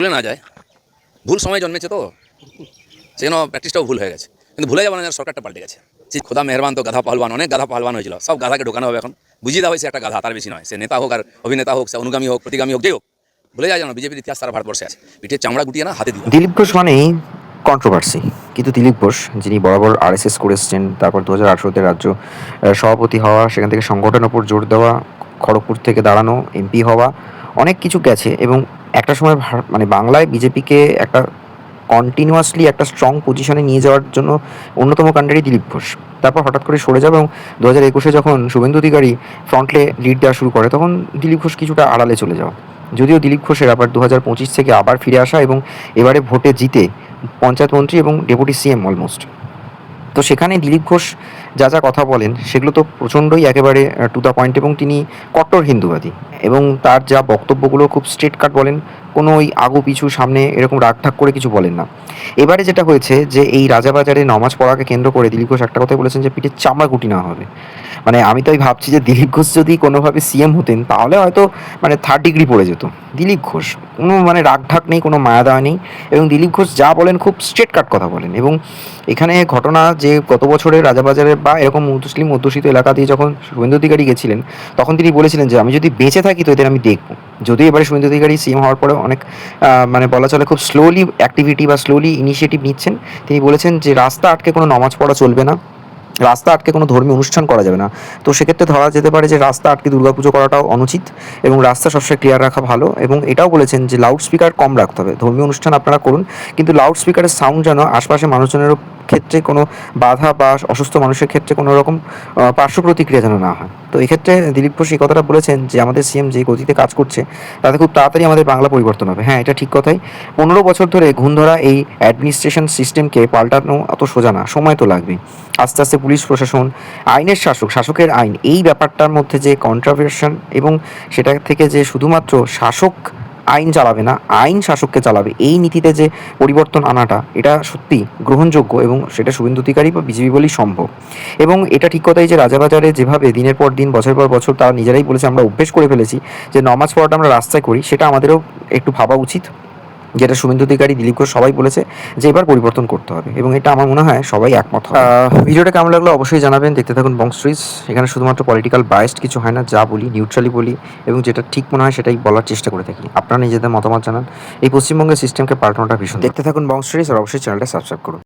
ভুলে না যায়, ভুল সময় জন্মেছে তো সেজন্য প্র্যাকটিসটাও ভুল হয়ে গেছে। কিন্তু ভুলে যাবো না, সরকারটা পাল্টে গেছে। সেই খোদা মেহরবান, তো গাধা পাহলওয়ান, অনেক গাধা পাহলওয়ান হয়েছিল, সব গাধাকে ঢোকানো হবে এখন। বুঝিয়ে দেওয়া হয়েছে একটা গাধা, তার বেশি নয়। সে নেতা হোক আর অভিনেতা হোক, সে অনুগামী হোক, প্রতিগামী হোক, যেই হোক, ভুলে যায় যেন বিজেপির ইতিহাস সারা ভারতবর্ষে আছে। পিঠের চামড়া গুটিয়ে না হাতে দিতে। দিলীপ ঘোষ মানেই কন্ট্রোভার্সি, কিন্তু দিলীপ ঘোষ যিনি বরাবর আরএসএস করে এসছেন, তারপর 2018-তে রাজ্য সভাপতি হওয়া, সেখান থেকে সংগঠনের ওপর জোর দেওয়া, খড়গপুর থেকে দাঁড়ানো, এমপি হওয়া, অনেক কিছু গেছে এবং একটা সময় মানে বাংলায় বিজেপিকে একটা কন্টিনিউয়াসলি একটা স্ট্রং পজিশনে নিয়ে যাওয়ার জন্য অন্যতম কাণ্ডারি দিলীপ ঘোষ। তারপর হঠাৎ করে সরে যাবে এবং 2021-এ যখন শুভেন্দু অধিকারী ফ্রন্টলে লিড দেওয়া শুরু করে, তখন দিলীপ ঘোষ কিছুটা আড়ালে চলে যাওয়া। যদিও দিলীপ ঘোষের আবার 2025 থেকে আবার ফিরে আসা এবং এবারে ভোটে জিতে পঞ্চায়েত মন্ত্রী এবং ডেপুটি সিএম অলমোস্ট। তো সেখানে দিলীপ ঘোষ যা যা কথা বলেন সেগুলো তো প্রচণ্ডই একেবারে টু দ্য পয়েন্ট, এবং তিনি কট্টর হিন্দুবাদী এবং তার যা বক্তব্যগুলো খুব স্ট্রেট কাট বলেন, কোনো ওই আগু পিছু সামনে এরকম রাগঢাক করে কিছু বলেন না। এবারে যেটা হয়েছে যে এই রাজাবাজারে নমাজ পড়াকে কেন্দ্র করে দিলীপ ঘোষ একটা কথাই বলেছেন যে পিঠের চামড়া গুটি নেওয়া হবে। মানে আমি তাই ভাবছি যে দিলীপ ঘোষ যদি কোনোভাবে সিএম হতেন তাহলে হয়তো মানে 3rd ডিগ্রি পড়ে যেত। দিলীপ ঘোষ কোনো মানে রাগঢাক নেই, কোনো মায়া দেওয়া নেই, এবং দিলীপ ঘোষ যা বলেন খুব স্ট্রেট কাট কথা বলেন। এবং এখানে ঘটনা যে গত বছরের রাজাবাজারে বা এরকম মুসলিম অধ্যুষিত এলাকা দিয়ে যখন শুভেন্দু অধিকারী গেছিলেন, তখন তিনি বলেছিলেন যে আমি যদি বেঁচে থাকি তো এদের আমি দেখবো। যদিও এবারে শুভেন্দু অধিকারী সিএম হওয়ার পরে অনেক মানে বলা চলে খুব স্লোলি অ্যাক্টিভিটি বা স্লোলি ইনিশিয়েটিভ নিচ্ছেন। তিনি বলেছেন যে রাস্তা আটকে কোনো নামাজ পড়া চলবে না, রাস্তা আটকে কোনো ধর্মীয় অনুষ্ঠান করা যাবে না। তো সেক্ষেত্রে ধরা যেতে পারে যে রাস্তা আটকে দুর্গাপুজো করাটাও অনুচিত এবং রাস্তা সবসময় ক্লিয়ার রাখা ভালো। এবং এটাও বলেছেন যে লাউড স্পিকার কম রাখতে হবে, ধর্মীয় অনুষ্ঠান আপনারা করুন কিন্তু লাউড স্পিকারের সাউন্ড যেন আশপাশে মানুষজনেরও ক্ষেত্রে কোনো বাধা বা অসুস্থ মানুষের ক্ষেত্রে কোনো রকম পার্শ্ব প্রতিক্রিয়া যেন না হয়। তো এক্ষেত্রে দিলীপ ঘোষ এই কথাটা বলেছেন যে আমাদের সিএম যে গতিতে কাজ করছে তাতে খুব তাড়াতাড়ি আমাদের বাংলা পরিবর্তন হবে। হ্যাঁ, এটা ঠিক কথাই। 15 বছর ধরে ঘুণ ধরা এই অ্যাডমিনিস্ট্রেশন সিস্টেমকে পাল্টানো অত সোজা না, সময় তো লাগবে। আস্তে আস্তে পুলিশ প্রশাসন, আইনের শাসক, শাসকের আইন, এই ব্যাপারটার মধ্যে যে কন্ট্রাভার্সন এবং সেটা থেকে যে শুধুমাত্র শাসক আইন চালাবে না, আইন শাসককে চালাবে, এই নীতিতে যে পরিবর্তন আনাটা এটা সত্যি গ্রহণযোগ্য এবং সেটা শুভেন্দু অধিকারী বা বিজেপি বলেই সম্ভব। এবং এটা ঠিক কথাই যে রাজাবাজারে যেভাবে দিনের পর দিন বছর পর বছর তারা নিজেরাই বলেছে আমরা অভ্যেস করে ফেলেছি যে নমাজ পড়াটা আমরা রাস্তায় করি, সেটা আমাদেরও একটু ভাবা উচিত। যেটা শুভেন্দু অধিকারী, দিলীপ ঘোষ সবাই বলেছে যে এবার পরিবর্তন করতে হবে এবং এটা আমার মনে হয় সবাই একমত হবে। ভিডিওটা কেমন লাগলো অবশ্যই জানাবেন। দেখতে থাকুন বং স্ট্রিজ। এখানে শুধুমাত্র পলিটিক্যাল বায়াসড কিছু হয় না, যা বলি নিউট্রালি বলি এবং যেটা ঠিক মনে হয় সেটাই বলার চেষ্টা করে থাকি। আপনারা নিজেদের মতামত জানান। এই পশ্চিমবঙ্গের সিস্টেমকে পাল্টানোটা ভীষণ। দেখতে থাকুন বং স্ট্রিজ আর অবশ্যই চ্যানেলটা সাবস্ক্রাইব করুন।